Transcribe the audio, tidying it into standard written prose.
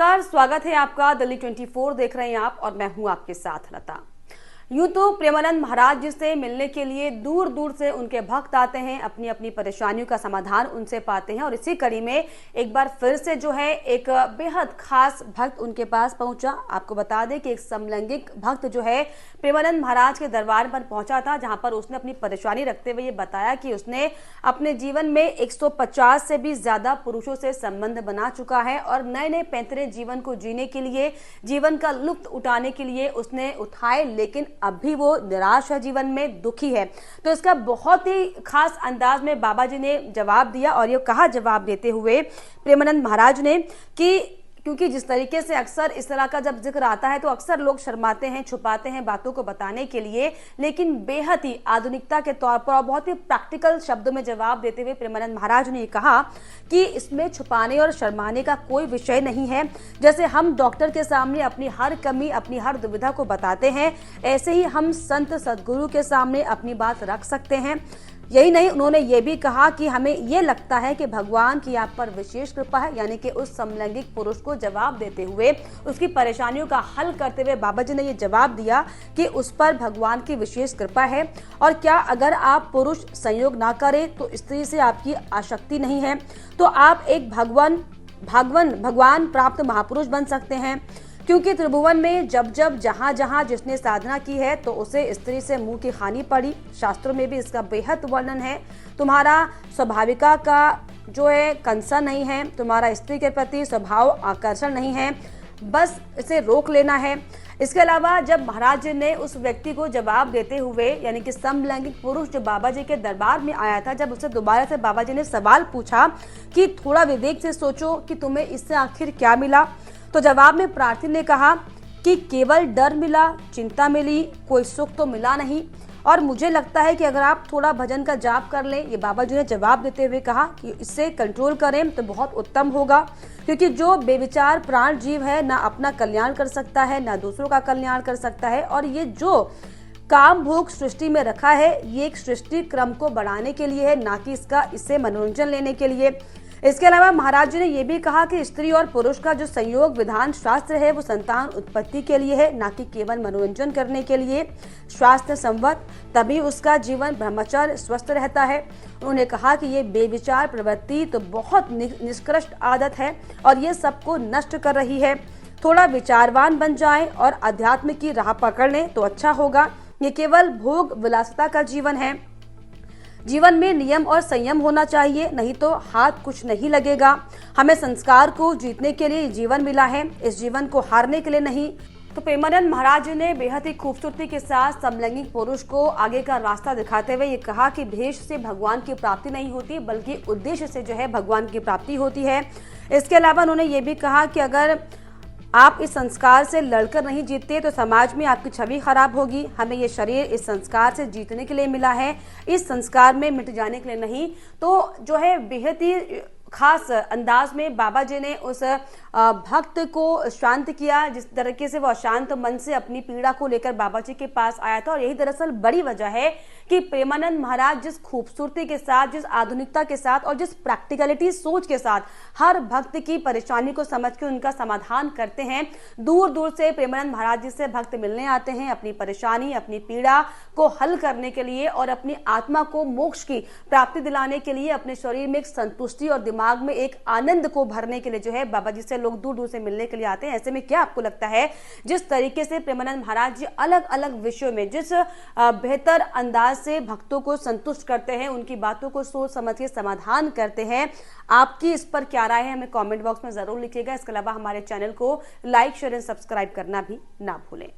नमस्कार, स्वागत है आपका। दिल्ली 24 देख रहे हैं आप और मैं हूं आपके साथ लता। यूं तो प्रेमानंद महाराज जी से मिलने के लिए दूर दूर से उनके भक्त आते हैं, अपनी अपनी परेशानियों का समाधान उनसे पाते हैं और इसी कड़ी में एक बार फिर से जो है एक बेहद खास भक्त उनके पास पहुंचा। आपको बता दें कि एक समलैंगिक भक्त जो है प्रेमानंद महाराज के दरबार पर पहुंचा था, जहां पर उसने अपनी परेशानी रखते हुए ये बताया कि उसने अपने जीवन में 150 से भी ज्यादा पुरुषों से संबंध बना चुका है और नए नए पैंतरे जीवन को जीने के लिए, जीवन का लुत्फ उठाने के लिए उसने उठाए, लेकिन अब भी वो निराश है, जीवन में दुखी है। तो इसका बहुत ही खास अंदाज में बाबा जी ने जवाब दिया और ये कहा जवाब देते हुए प्रेमानंद महाराज ने कि क्योंकि जिस तरीके से अक्सर इस तरह का जब जिक्र आता है तो अक्सर लोग शर्माते हैं, छुपाते हैं बातों को बताने के लिए, लेकिन बेहद ही आधुनिकता के तौर पर और बहुत ही प्रैक्टिकल शब्दों में जवाब देते हुए प्रेमानंद महाराज ने कहा कि इसमें छुपाने और शर्माने का कोई विषय नहीं है। जैसे हम डॉक्टर के सामने अपनी हर कमी, अपनी हर दुविधा को बताते हैं, ऐसे ही हम संत सदगुरु के सामने अपनी बात रख सकते हैं। यही नहीं, उन्होंने ये भी कहा कि हमें ये लगता है कि भगवान की आप पर विशेष कृपा है, यानी कि उस समलैंगिक पुरुष को जवाब देते हुए, उसकी परेशानियों का हल करते हुए बाबा जी ने ये जवाब दिया कि उस पर भगवान की विशेष कृपा है। और क्या अगर आप पुरुष संयोग ना करें तो स्त्री से आपकी आसक्ति नहीं है, तो आप एक भगवान प्राप्त महापुरुष बन सकते हैं। क्योंकि त्रिभुवन में जब जब जहां जहां जिसने साधना की है तो उसे स्त्री से मुंह की खानी पड़ी। शास्त्रों में भी इसका बेहद वर्णन है। तुम्हारा स्वाभाविका का जो है कंसर्न नहीं है, तुम्हारा स्त्री के प्रति स्वभाव आकर्षण नहीं है, बस इसे रोक लेना है। इसके अलावा जब महाराज जी ने उस व्यक्ति को जवाब देते हुए, यानी कि समलैंगिक पुरुष जो बाबा जी के दरबार में आया था, जब उससे दोबारा से बाबा जी ने सवाल पूछा कि थोड़ा विवेक से सोचो कि तुम्हें इससे आखिर क्या मिला, तो जवाब में प्रार्थी ने कहा कि केवल डर मिला, चिंता मिली, कोई सुख तो मिला नहीं। और मुझे लगता है कि अगर आप थोड़ा भजन का जाप कर लें, ये बाबा जी ने जवाब देते हुए कहा कि इससे कंट्रोल करें तो बहुत उत्तम होगा। क्योंकि जो बेविचार प्राण जीव है, ना अपना कल्याण कर सकता है, ना दूसरों का कल्याण कर सकता है। और ये जो काम भोग सृष्टि में रखा है, ये एक सृष्टि क्रम को बढ़ाने के लिए है, ना कि इससे मनोरंजन लेने के लिए। इसके अलावा महाराज जी ने यह भी कहा कि स्त्री और पुरुष का जो संयोग विधान शास्त्र है वो संतान उत्पत्ति के लिए है, ना कि केवल मनोरंजन करने के लिए। स्वास्थ्य संवत, तभी उसका जीवन ब्रह्मचर्य स्वस्थ रहता है। उन्होंने कहा कि ये बेविचार प्रवृत्ति तो बहुत निष्कृष्ट आदत है और ये सबको नष्ट कर रही है। थोड़ा विचारवान बन जाएं और अध्यात्म की राह पकड़ लें तो अच्छा होगा। ये केवल भोग विलासिता का जीवन है। जीवन में नियम और संयम होना चाहिए, नहीं तो हाथ कुछ नहीं लगेगा। हमें संस्कार को जीतने के लिए जीवन मिला है, इस जीवन को हारने के लिए नहीं। तो प्रेमानंद महाराज जी ने बेहद ही खूबसूरती के साथ समलैंगिक पुरुष को आगे का रास्ता दिखाते हुए ये कहा कि भेष से भगवान की प्राप्ति नहीं होती, बल्कि उद्देश्य से जो है भगवान की प्राप्ति होती है। इसके अलावा उन्होंने ये भी कहा कि अगर आप इस संस्कार से लड़कर नहीं जीतते तो समाज में आपकी छवि खराब होगी। हमें ये शरीर इस संस्कार से जीतने के लिए मिला है, इस संस्कार में मिट जाने के लिए नहीं। तो जो है बेहद ही खास अंदाज में बाबा जी ने उस भक्त को शांत किया, जिस तरीके से वो अशांत मन से अपनी पीड़ा को लेकर बाबा जी के पास आया था। और यही दरअसल बड़ी वजह है कि प्रेमानंद महाराज जिस खूबसूरती के साथ, जिस आधुनिकता के साथ और जिस प्रैक्टिकलिटी सोच के साथ हर भक्त की परेशानी को समझ के उनका समाधान करते हैं। दूर दूर से प्रेमानंद महाराज जी से भक्त मिलने आते हैं अपनी परेशानी, अपनी पीड़ा को हल करने के लिए और अपनी आत्मा को मोक्ष की प्राप्ति दिलाने के लिए, अपने शरीर में एक संतुष्टि और दिमाग में एक आनंद को भरने के लिए जो है बाबा जी से लोग दूर दूर से मिलने के लिए आते हैं। ऐसे में क्या आपको लगता है, जिस तरीके से प्रेमानंद महाराज जी अलग अलग विषयों में जिस बेहतर अंदाज से भक्तों को संतुष्ट करते हैं, उनकी बातों को सोच समझ के समाधान करते हैं, आपकी इस पर क्या राय है हमें कमेंट बॉक्स में जरूर लिखिएगा। इसके अलावा हमारे चैनल को लाइक, शेयर एंड सब्सक्राइब करना भी ना भूलें।